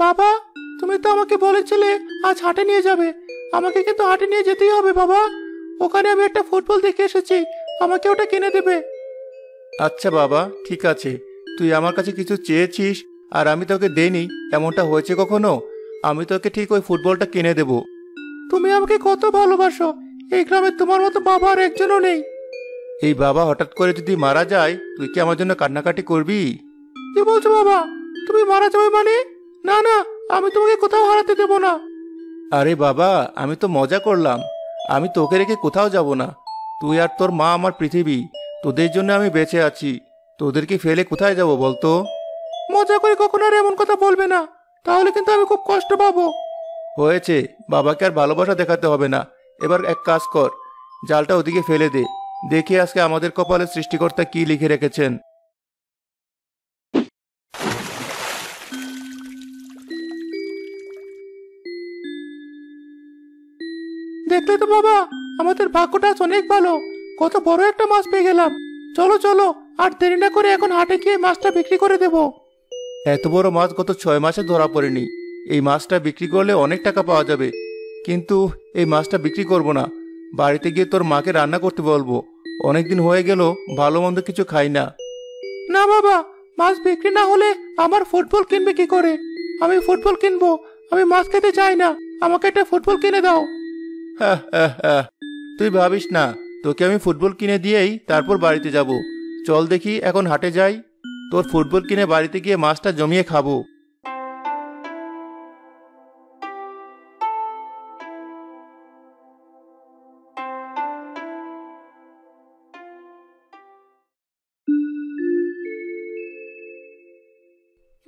বাবা, তুমি তো আমাকে বলেছিলে আজ হাটে নিয়ে যাবে। আমাকে কিন্তু হাটে নিয়ে যেতেই হবে বাবা। ওখানে আমি একটা ফুটবল দেখে এসেছি, আমাকে ওটা কিনে দেবে। আচ্ছা বাবা, ঠিক আছে। তুই আমার কাছে কিছু চেয়েছিস আর আমি তোকে দেইনি, এমনটা হয়েছে কখনো? আমি তোকে ঠিক ওই ফুটবলটা কিনে দেব। তুমি আমাকে কত ভালোবাসো, এই গ্রামে তোমার মতো বাবা আর একজনও নেই। এই বাবা হঠাৎ করে যদি মারা যায়, তুই কি আমার জন্য কান্নাকাটি করবি? কি বলছো বাবা, তুমি মারা যাবে মানে? না না, আমি তোমাকে কোথাও হারাতে দেব না। আরে বাবা, আমি তো মজা করলাম। আমি তোকে রেখে কোথাও যাব না। তুই আর তোর মা আমার পৃথিবী, তোদের জন্য আমি বেঁচে আছি। তোদেরকে ফেলে কোথায় যাব বলতো? মজা করে কখনো আর এমন কথা বলবে না, তাহলে কিন্তু আমি খুব কষ্ট পাবো। হয়েছে, বাবাকে আর ভালোবাসা দেখাতে হবে না। এবার এক কাজ কর, জালটা ওদিকে ফেলে দে। দেখি আজকে আমাদের কপালে সৃষ্টিকর্তা কি লিখে রেখেছেন। দেখলে তো বাবা, আমাদের ভাগ্যটা আজ অনেক ভালো। কত বড় একটা মাছ পেয়ে গেলাম। চলো চলো, আর দেরি না করে এখন হাটে গিয়ে মাছটা বিক্রি করে দেব। এত বড় মাছ গত 6 মাসে ধরা পড়েনি। এই মাছটা বিক্রি করলে অনেক টাকা পাওয়া যাবে। কিন্তু এই মাছটা বিক্রি করব না, বাড়িতে গিয়ে তোর মাকে রান্না করতে বলবো। অনেকদিন হয়ে গেল ভালো মন্দ কিছু খাই না। না বাবা, মাছ বিক্রি না হলে আমার ফুটবল কিনবে কি করে? আমি ফুটবল কিনবো, আমি মাছ খেতে চাই না। আমাকে একটা ফুটবল কিনে দাও। হ্যাঁ হ্যাঁ হ্যাঁ, তুই ভাবিস না, তোকে আমি ফুটবল কিনে দিয়েই তারপর বাড়িতে যাব। চল দেখি এখন হাটে যাই, তোর ফুটবল কিনে বাড়িতে গিয়ে মাছটা জমিয়ে খাবো।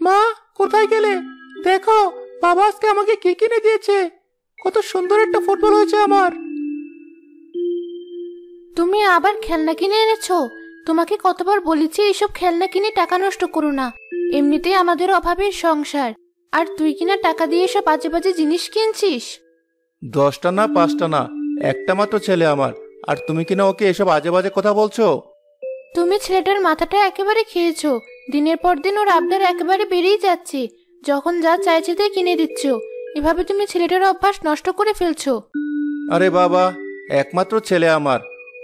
মা, কোথায় গেলে? দেখো, বাবা আজকে আমাকে কি কিনে দিয়েছে। কত সুন্দর একটা ফুটবল হয়েছে আমার। তুমি আবার খেলনা কিনে এনেছো? তোমাকে কতবার বলেছি এইসব খেলনা কিনে টাকা নষ্ট করো না। এমনিতেই আমাদের অভাবের সংসার, আর তুই কিনা টাকা দিয়ে এসব বাজে বাজে জিনিস কিনছিস। 10টা না 5টা না, একটা মাত্র ছেলে আমার, আর তুমি কিনা ওকে এসব আজে বাজে কথা বলছো? তুমি ছেলেটার মাথাটা একেবারে খেয়েছো। দিনের পর দিন ওর আবদার একেবারে বেড়েই যাচ্ছে। যখন যা চাইছে তাই কিনে দিচ্ছ। এভাবে তুমি ছেলেটার অভ্যাস নষ্ট করে ফেলছো। আরে বাবা, একমাত্র ছেলে আমার,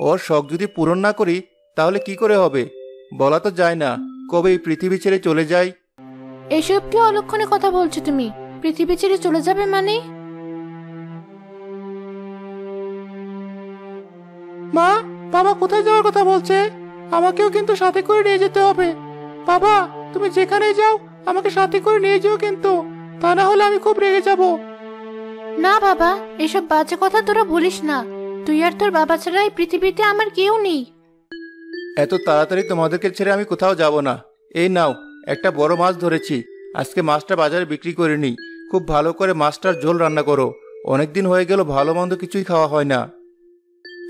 ওর শখ যদি পূরণ না করি তাহলে কি করে হবে? বলা তো যায় না কবে এই পৃথিবী ছেড়ে চলে যাই। এসব কি অলক্ষণে কথা বলছো তুমি? পৃথিবী ছেড়ে চলে যাবে মানে? মা, বাবা কোথায় যাওয়ার কথা বলছে? আমাকেও কিন্তু সাথে করে নিয়ে যেতে হবে। বাবা, তুমি যেখানেই যাও আমাকে সাথে করে নিয়ে যেও কিন্তু, তা না হলে আমি খুব রেগে যাব। না বাবা, এসব বাজে কথা তোরা বলিস না। তুই আর তোর বাবা ছাড়া এই পৃথিবীতে আমার কেউ নেই। এত তাড়াতাড়ি তোমাদেরকে ছেড়ে আমি কোথাও যাব না। এই নাও, একটা বড় মাছ ধরেছি। আজকে মাছটা বাজারে বিক্রি করে নিই। খুব ভালো করে মাছটার ঝোল রান্না করো। অনেকদিন হয়ে গেল ভালো মন্দ কিছুই খাওয়া হয় না।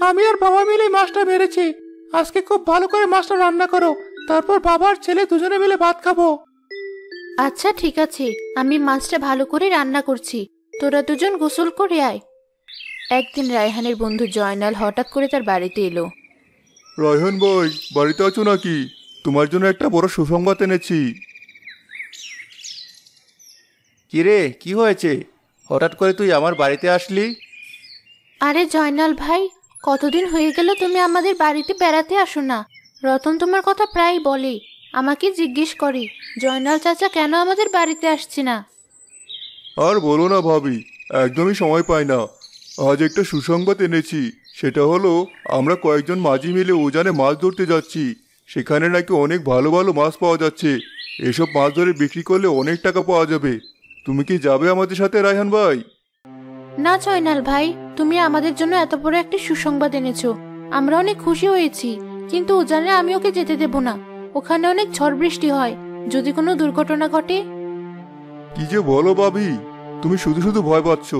আমি আর বাবা মিলে মাছটা মেরেছি। আজকে খুব ভালো করে মাছটা রান্না করো, তারপর বাবা আর ছেলে দুজনে মিলে ভাত খাবো। আচ্ছা ঠিক আছে, আমি মাছটা ভালো করে রান্না করছি। তোরা দুজন গোসল করে আয়। একদিন রায়হানের বন্ধু জয়নাল হঠাৎ করে তার বাড়িতে এলো। রায়হান ভাই, বাড়িতে আছো নাকি? তোমার জন্য একটা বড় সুসংবাদ এনেছি। কিরে, কি হয়েছে? হঠাৎ করে তুই আমার বাড়িতে আসলি? আরে জয়নাল ভাই, কতদিন হয়ে গেল তুমি আমাদের বাড়িতে বেড়াতে আসো না। রতন তোমার কথা প্রায় বলে, আমাকে জিজ্ঞেস করে জয়নাল চাচা কেন আমাদের বাড়িতে আসছে না। আর বলো না ভাবি, একদমই সময় পাই না। আজ একটা সুসংবাদ এনেছি। সেটা হলো, আমরা কয়েকজন মাঝি মিলে উজানে মাছ ধরতে যাচ্ছি। সেখানে নাকি অনেক ভালো ভালো মাছ পাওয়া যাচ্ছে। এসব মাছ ধরে বিক্রি করলে অনেক টাকা পাওয়া যাবে। তুমি কি যাবে আমাদের সাথে রায়হান ভাই? না জয়নাল ভাই, তুমি আমাদের জন্য এত বড় একটা সুসংবাদ এনেছো, আমরা অনেক খুশি হয়েছি। কিন্তু উজানে আমি ওকে যেতে দেব না। ওখানে অনেক ঝড় বৃষ্টি হয়, যদি কোনো দুর্ঘটনা ঘটে। কি যে বলো ভাবি, তুমি শুধু শুধু ভয় পাচ্ছ।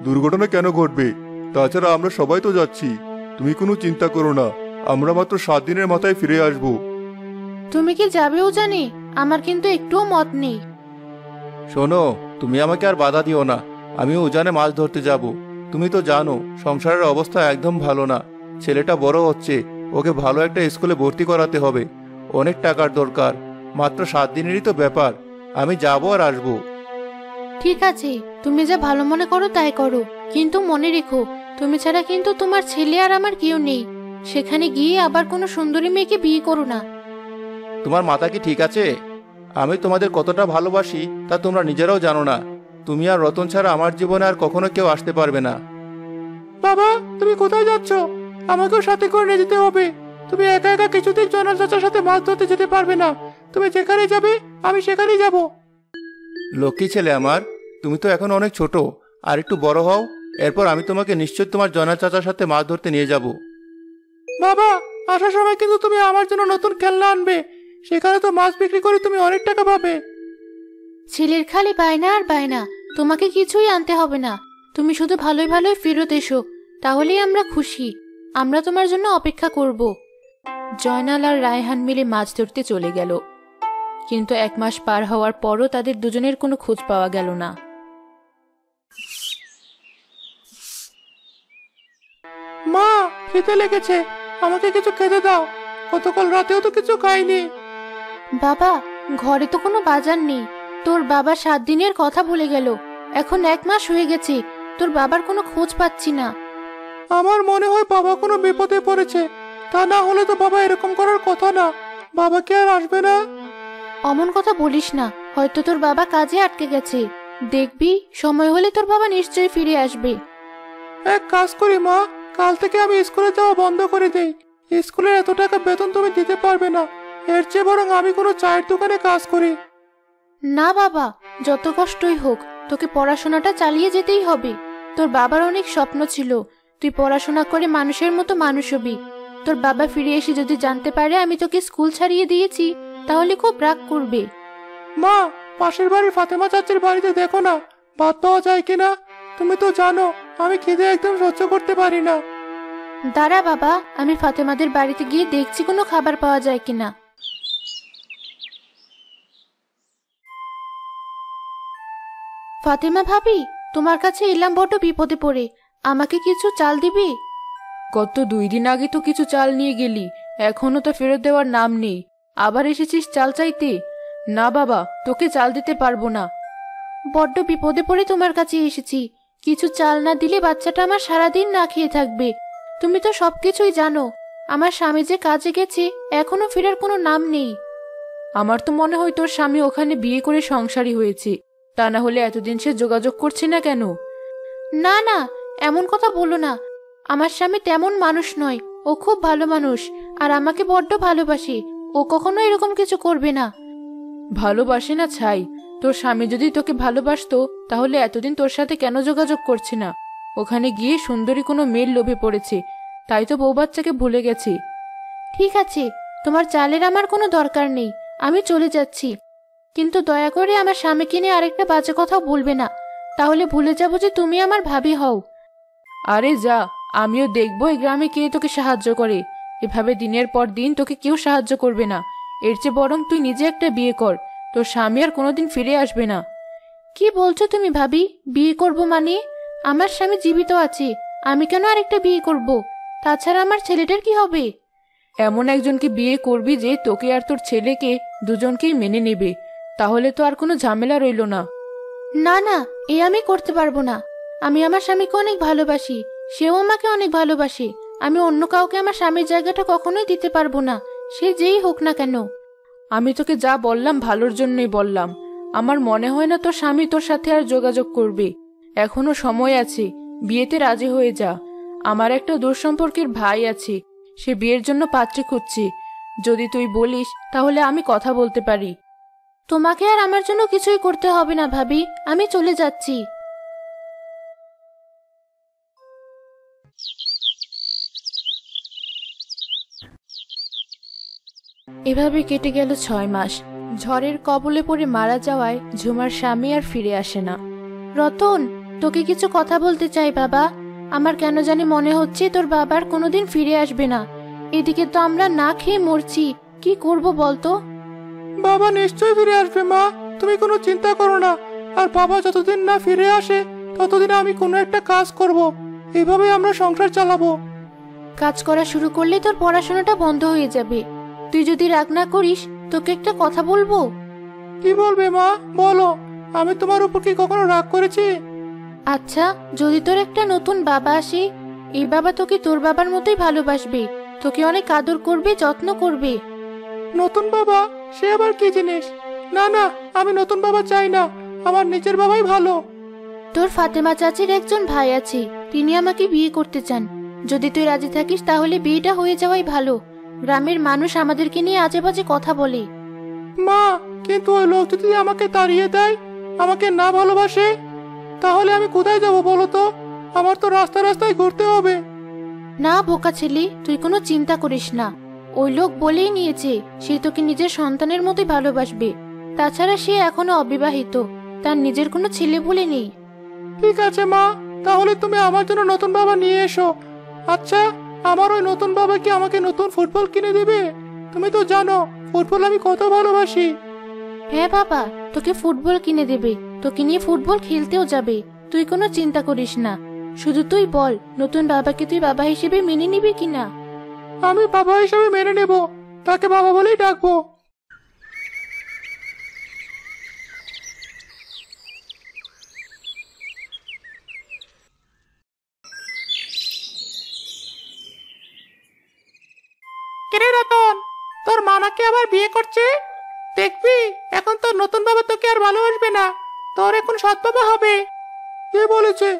দুর্ঘটনা কেন ঘটবে? তাছাড়া আমরা সবাই তো যাচ্ছি। তুমি কোনো চিন্তা করো না, আমরা মাত্র 7 দিনের মাথায় ফিরে আসব। তুমি কি যাবে উজানে? আমার কিন্তু একটুও মত নেই। শোনো, তুমি আমাকে আর বাধা দিও না। আমি উজানে মাছ ধরতে যাব। তুমি তো জানো সংসারের অবস্থা একদম ভালো না। ছেলেটা বড় হচ্ছে, ওকে ভালো একটা স্কুলে ভর্তি করাতে হবে। অনেক টাকার দরকার। মাত্র 7 দিনেরই তো ব্যাপার। আমি যাব আর আসবো। ঠিক আছে, তুমি যা ভালো মনে করো তাই করো, কিন্তু মনে রেখো তুমি ছাড়া কিন্তু তোমার ছেলে আর আমার কেউ নেই। সেখানে গিয়ে আবার কোনো সুন্দরী মেয়েকে বিয়ে করো না। তোমার মাথা কি ঠিক আছে? আমি তোমাদের কতটা ভালোবাসি তা তোমরা নিজেরাও জানো না। তুমি আর রতন ছাড়া আমার জীবনে আর কখনো কেউ আসতে পারবে না। বাবা, তুমি কোথায় যাচ্ছ? আমাকেও সাথে করে নিয়ে যেতে হবে। তুমি একা একা কিছুদিন জয়নাল চাচার সাথে মাছ ধরতে যেতে পারবে না। তুমি যেখানে যাবে আমি সেখানেই যাব। লক্ষ্মী ছেলে আমার, তুমি তো এখন অনেক ছোট, আর একটু বড় হও, এরপর আমি তোমাকে নিশ্চয় তোমার জয়নাল চাচার সাথে মাছ ধরতে নিয়ে যাব। বাবা, আসার সময় কিন্তু তুমি আমার জন্য নতুন খেলনা আনবে। সেখানে তো মাছ বিক্রি করে তুমি অনেক টাকা পাবে। ছেলের খালি বায়না আর বায়না, তোমাকে কিছুই আনতে হবে না। তুমি শুধু ভালোই ভালোই ফেরত এসো, তাহলেই আমরা খুশি। আমরা তোমার জন্য অপেক্ষা করব। জয়নাল আর রায়হান মিলে মাছ ধরতে চলে গেল, কিন্তু 1 মাস পার হওয়ার পরও তাদের দুজনের কোনো খোঁজ পাওয়া গেল না। মা, খেতে লেগেছে, আমাকে কিছু খেতে দাও। গতকাল রাতেও তো কিছু খাইনি। বাবা, ঘরে তো কোনো বাজার নেই। তোর বাবা 7 দিনের কথা ভুলে গেল। এখন 1 মাস হয়ে গেছে, তোর বাবার কোনো খোঁজ পাচ্ছি না। আমার মনে হয় বাবা কোনো বিপদে পড়েছে। তা না হলে তো বাবা এরকম করার কথা না। বাবা কি আর আসবে না? অমন কথা বলিস না, হয়তো তোর বাবা কাজে আটকে গেছে। দেখবি সময় হলে তোর বাবা নিশ্চয়ই ফিরে আসবে। এক কাজ করি মা, কাল থেকে আমি স্কুলে যাওয়া বন্ধ করে দেই। স্কুলের এত টাকা বেতন তুমি দিতে পারবে না। এর চেয়ে বরং আমি কোনো চায়ের দোকানে কাজ করি। না বাবা, যত কষ্টই হোক তোকে পড়াশোনাটা চালিয়ে যেতেই হবে। তোর বাবার অনেক স্বপ্ন ছিল, তুই পড়াশোনা করে মানুষের মতো মানুষ হবি। তোর বাবা ফিরে এসে যদি জানতে পারে আমি তোকে স্কুল ছাড়িয়ে দিয়েছি, তাহলে খুব রাগ করবে। মা, পাশের বাড়ির ফাতেমা চাচির বাড়িতে দেখো না ভাত পাওয়া যায় কিনা। তুমি তো জানো আমি খিদে একদম সহ্য করতে পারি না। দাঁড়া বাবা, আমি ফাতেমাদের বাড়িতে গিয়ে দেখছি কোনো খাবার পাওয়া যায় কিনা। ফাতেমা ভাবি, তোমার কাছে এলাম বড় বিপদে পড়ে। আমাকে কিছু চাল দিবি? গত 2 দিন আগে তো কিছু চাল নিয়ে গেলি, এখনো তো ফেরত দেওয়ার নাম নেই। আবার এসেছিস চাল চাইতে? না বাবা, তোকে চাল দিতে পারবো না। বড্ড বিপদে পড়ে তোমার কাছে এসেছি। কিছু চাল না দিলে বাচ্চাটা আমার সারাদিন না খেয়ে থাকবে। তুমি তো সবকিছুই জানো। আমার স্বামী যে কাজে গেছে, এখনো ফেরার কোনো নাম নেই। আমার তো মনে হয় তোর স্বামী ওখানে বিয়ে করে সংসারী হয়েছে, তা না হলে এতদিন সে যোগাযোগ করছে না কেন? না না, এমন কথা বলো না। আমার স্বামী তেমন মানুষ নয়, ও খুব ভালো মানুষ, আর আমাকে বড্ড ভালোবাসে। ও কখনো এরকম কিছু করবে না। ভালোবাসে না ছাই, তোর স্বামী যদি তোকে ভালোবাসতো তাহলে এতদিন তোর সাথে কেন যোগাযোগ করছে না? ওখানে গিয়ে সুন্দরী কোনো মেয়ের লোভে পড়েছে, তাই তো বউ বাচ্চাকে ভুলে গেছে। ঠিক আছে, তোমার চালের আমার কোনো দরকার নেই, আমি চলে যাচ্ছি। কিন্তু দয়া করে আমার স্বামীকে নিয়ে আরেকটা বাজে কথাও বলবে না, তাহলে ভুলে যাব যে তুমি আমার ভাবি হও। আরে যা, আমিও দেখবো এই গ্রামে কে তোকে সাহায্য করে। এভাবে দিনের পর দিন তোকে কেউ সাহায্য করবে না। এর চেয়ে বরং তুই নিজে একটা বিয়ে কর, তোর স্বামী আর কোনোদিন ফিরে আসবে না। কি বলছো তুমি ভাবি? বিয়ে করব মানে? আমার স্বামী জীবিত আছে, আমি কেন আরেকটা বিয়ে করব? তাছাড়া আমার ছেলেটার কি হবে? এমন একজনকে বিয়ে করবি যে তোকে আর তোর ছেলেকে দুজনকেই মেনে নেবে, তাহলে তো আর কোনো ঝামেলা রইল না। না না, এ আমি করতে পারবো না। আমি আমার স্বামীকে অনেক ভালোবাসি, সেও আমাকে অনেক ভালোবাসে। আমি অন্য কাউকে আমার স্বামীর জায়গাটা কখনোই দিতে পারবো না, সে যেই হোক না কেন। আমি তোকে যা বললাম ভালোর জন্যই বললাম। আমার মনে হয় না তোর স্বামী তোর সাথে আর যোগাযোগ করবে। এখনো সময় আছে, বিয়েতে রাজি হয়ে যা। আমার একটা দূরসম্পর্কের ভাই আছে, সে বিয়ের জন্য পাত্রী খুঁজছে। যদি তুই বলিস তাহলে আমি কথা বলতে পারি। তোমাকে আর আমার জন্য কিছুই করতে হবে না ভাবি, আমি চলে যাচ্ছি। এভাবে কেটে গেল 6 মাস। ঝড়ের কবলে পড়ে মারা যাওয়ায় ঝুমার স্বামী আর ফিরে আসে না। রতন, তোকে কিছু কথা বলতে চাই বাবা। আমার কেন জানি মনে হচ্ছে তোর বাবার কোনোদিন ফিরে আসবে না। এদিকে তো আমরা না খেয়ে মরছি, কি করব বলতো? বাবা নিশ্চয়ই ফিরে আসবে মা, তুমি কোনো চিন্তা করো না। আর বাবা যতদিন না ফিরে আসে ততদিন আমি কোনো একটা কাজ করব। এভাবে আমরা সংসার চালাবো। কাজ করা শুরু করলে তোর পড়াশোনাটা বন্ধ হয়ে যাবে। তুই যদি রাগ না করিস তোকে একটা কথা বলবো। কি বলবে মা, বলো। আমি তোমার উপর কি কখনো রাগ করেছি? আচ্ছা, যদি তোর একটা নতুন বাবা আসে, এই বাবা তোকে তোর বাবার মতোই ভালোবাসবে, তোকে অনেক আদর করবে, যত্ন করবে। নতুন বাবা? সে আবার কি জিনিস? না না, আমি নতুন বাবা চাই না, আমার নিজের বাবাই ভালো। তোর ফাতেমা চাচির একজন ভাই আছে, তিনি আমাকে বিয়ে করতে চান। যদি তুই রাজি থাকিস তাহলে বিয়েটা হয়ে যাওয়াই ভালো। গ্রামের মানুষ আমাদেরকে নিয়ে আজে বাজে কথা বলে। মা, কিন্তু ওই লোক যদি আমাকে তাড়িয়ে দেয়, আমাকে না ভালোবাসে, তাহলে আমি কোথায় যাব বলো তো? আমার তো রাস্তায় রাস্তায় ঘুরতে হবে। না বোকা ছেলে, তুই কোনো চিন্তা করিস না। ওই লোক বলেই নিয়েছে সে তোকে নিজের সন্তানের মতোই ভালোবাসবে। তাছাড়া সে এখনো অবিবাহিত, তার নিজের কোনো ছেলে বলে নেই। ঠিক আছে মা, তাহলে তুমি আমার জন্য নতুন বাবা নিয়ে এসো। আচ্ছা, আমার ওই নতুন বাবা কি আমাকে নতুন ফুটবল কিনে দেবে? তুমি তো জানো ফুটবল আমি কত ভালোবাসি। হ্যাঁ বাবা, তোকে ফুটবল কিনে দেবে, তোকে নিয়ে ফুটবল খেলতেও যাবে। তুই কোনো চিন্তা করিস না। শুধু তুই বল, নতুন বাবাকে তুই বাবা হিসেবে মেনে নিবি কিনা? আমি বাবা হিসেবে মেনে নেব, তাকে বাবা বলেই ডাকবো। কিরে রতন, তোর মা নাকি আবার বিয়ে করছে? দেখবি এখন তোর নতুন বাবা তোকে আর ভালোবাসবে না, তোর এখন সৎ বাবা হবে। কে বলেছে?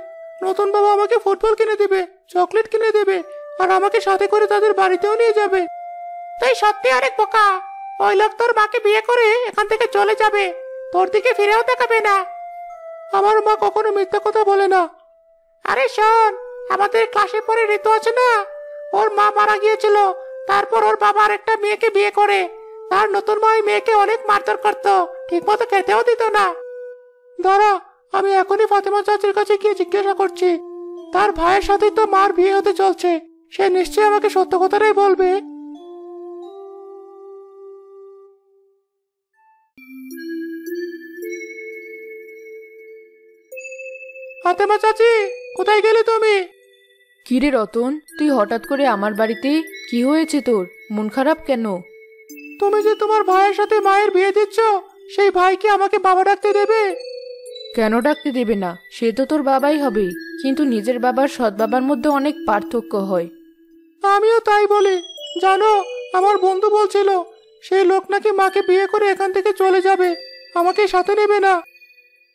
নতুন বাবা আমাকে ফুটবল কিনে দেবে, চকলেট কিনে দেবে, আর আমাকে সাথে করে তাদের বাড়িতেও নিয়ে যাবে। তুই সত্যি অনেক বোকা। ওই লোক তোর মাকে বিয়ে করে এখান থেকে চলে যাবে, তোর দিকে ফিরেও তাকাবে না। আমার মা কখনো মিথ্যা কথা বলে না। আরে শোন, আমাদের ক্লাসে পড়ে ঋতু আছে না, ওর মা মারা গিয়েছিল, তারপর ওর বাবা আরেকটা মেয়েকে বিয়ে করে। তার নতুন মা ওই মেয়েকে অনেক মারধর করতো, ঠিক মতো খেতেও দিত না। দাঁড়া, আমি এখনই ফাতেমা চাচির কাছে গিয়ে জিজ্ঞাসা করছি। তার ভাইয়ের সাথেই তো মার বিয়ে হতে চলছে, সে নিশ্চয়ই আমাকে সত্য কথাটাই বলবে। ফাতেমা চাচি, কোথায় গেলে তুমি? কিরে রতন, তুই হঠাৎ করে আমার বাড়িতে? কি হয়েছে তোর? মন খারাপ কেন? তুমি যে তোমার ভাইয়ের সাথে মায়ের বিয়ে দিচ্ছ, সেই ভাই কি আমাকে বাবা ডাকতে দেবে? কেন ডাকতে দেবে না? সে তো তোর বাবাই হবে, কিন্তু নিজের বাবার সৎ বাবার মধ্যে অনেক পার্থক্য হয়। আমিও তাই বলি। জানো, আমার বন্ধু বলছিল সেই লোক নাকি মাকে বিয়ে করে এখান থেকে চলে যাবে, আমাকে সাথে নেবে না।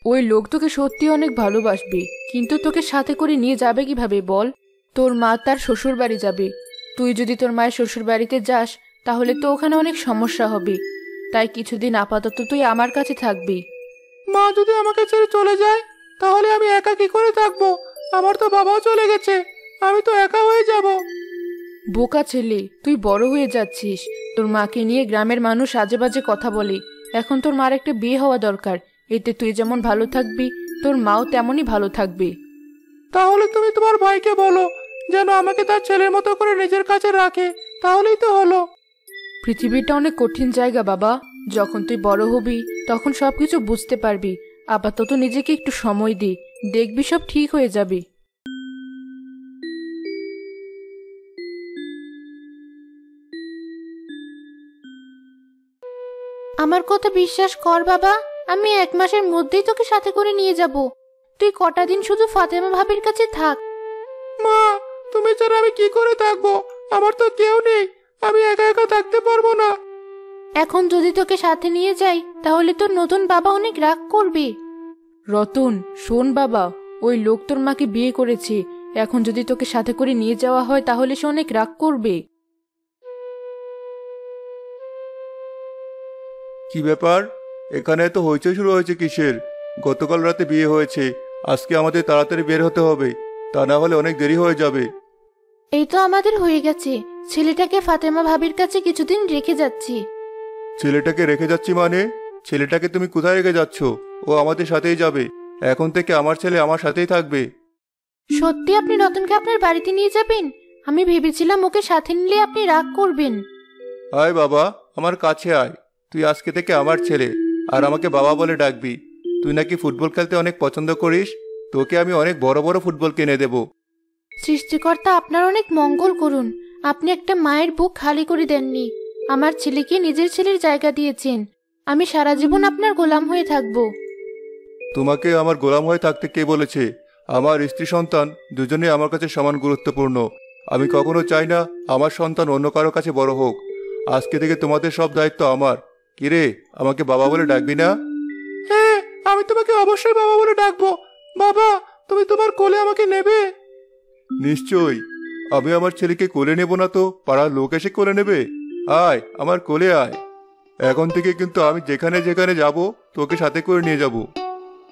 ওই লোক তোকে সত্যি অনেক ভালোবাসবে, কিন্তু তোকে সাথে করে নিয়ে যাবে কিভাবে বল? তোর মা তার শ্বশুর বাড়ি যাবে। তুই যদি তোর মায়ের শ্বশুর বাড়িতে যাস তাহলে তো ওখানে অনেক সমস্যা হবে। তাই কিছুদিন আপাতত তুই আমার কাছে থাকবি। মা যদি আমাকে ছেড়ে চলে যায়, তাহলে আমি একা কি করে থাকবো? আমার তো বাবাও চলে গেছে, আমি তো একা হয়ে যাব। বোকা ছেলে, তুই বড় হয়ে যাচ্ছিস। তোর মাকে নিয়ে গ্রামের মানুষ আজে বাজে কথা বলে। এখন তোর মার একটা বিয়ে হওয়া দরকার, এতে তুই যেমন ভালো থাকবি তোর মাও তেমনই ভালো থাকবে। তাহলে তুমি তোমার ভাইকে বলো যেন আমাকে তার ছেলের মতো করে নিজের কাছে রাখে, তাহলেই তো হলো। পৃথিবীটা অনেক কঠিন জায়গা বাবা, যখন তুই বড় হবি তখন সবকিছু বুঝতে পারবি। আপাতত নিজেকে একটু সময় দে, দেখবি সব ঠিক হয়ে যাবে। আমার কথা বিশ্বাস কর বাবা, আমি 1 মাসের মধ্যেই তোকে সাথে করে নিয়ে যাব। তুই কটা দিন শুধু ফাতেমা ভাবির কাছে থাক। মা, তুমি ছাড়া আমি কি করে থাকবো? আমার তো কেউ নেই, আমি একা একা থাকতে পারবো না। এখন যদি তোকে সাথে নিয়ে যাই তাহলে তোর নতুন বাবা অনেক রাগ করবে। রতন শোন বাবা, ওই লোক তোর মাকে বিয়ে করেছে, এখন যদি তোকে সাথে করে নিয়ে যাওয়া হয় তাহলে সে অনেক রাগ করবে। কি ব্যাপার, এখানে এত হইচই শুরু হয়েছে কিসের? গতকাল রাতে বিয়ে হয়েছে, আজকে আমাদের তাড়াতাড়ি বের হতে হবে, তা না হলে অনেক দেরি হয়ে যাবে। এই তো আমাদের হয়ে গেছে, ছেলেটাকে ফাতেমা ভাবির কাছে কিছুদিন রেখে যাচ্ছি। ছেলেটাকে রেখে যাচ্ছি মানে? ছেলেটাকে তুমি কোথায় রেখে যাচ্ছ? ও আমাদের সাথেই যাবে, এখন থেকে আমার ছেলে আমার সাথেই থাকবে। সত্যি আপনি রতনকে আপনার বাড়িতে নিয়ে যাবেন? আমি ভেবেছিলাম ওকে সাথে নিলে আপনি রাগ করবেন। আয় বাবা, আমার কাছে আয়। তুই আজকে থেকে আমার ছেলে, আর আমাকে বাবা বলে ডাকবি। তুই নাকি ফুটবল খেলতে অনেক পছন্দ করিস, তোকে আমি অনেক বড় বড় ফুটবল কিনে দেব। সৃষ্টিকর্তা আপনার অনেক মঙ্গল করুন। আপনি একটা মায়ের বুক খালি করে দেননি, আমার ছেলেকে নিজের ছেলের জায়গা দিয়েছেন। আমি সারা জীবন আপনার গোলাম হয়ে থাকব। তোমাকে আমার গোলাম হয়ে থাকতে কে বলেছে? আমার স্ত্রী সন্তান দুজনেই আমার কাছে সমান গুরুত্বপূর্ণ। আমি কখনো চাই না আমার সন্তান অন্য কারো কাছে বড় হোক। আজকে থেকে তোমাদের সব দায়িত্ব আমার। কিরে, আমাকে বাবা বলে ডাকবি না? হ্যাঁ, আমি তোমাকে অবশ্যই বাবা বলে ডাকবো। বাবা, তুমি তোমার কোলে আমাকে নেবে? নিশ্চয়ই। আমি আমার ছেলেকে কোলে নেব না তো পাড়ার লোক এসে কোলে নেবে? আয়, আমার কোলে আয়। এখন থেকে কিন্তু আমি যেখানে যেখানে যাব তোকে সাথে করে নিয়ে যাব।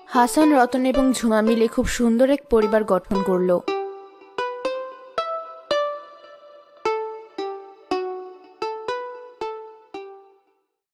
হাসান, রতন এবং ঝুমা মিলে খুব সুন্দর এক পরিবার গঠন করলো।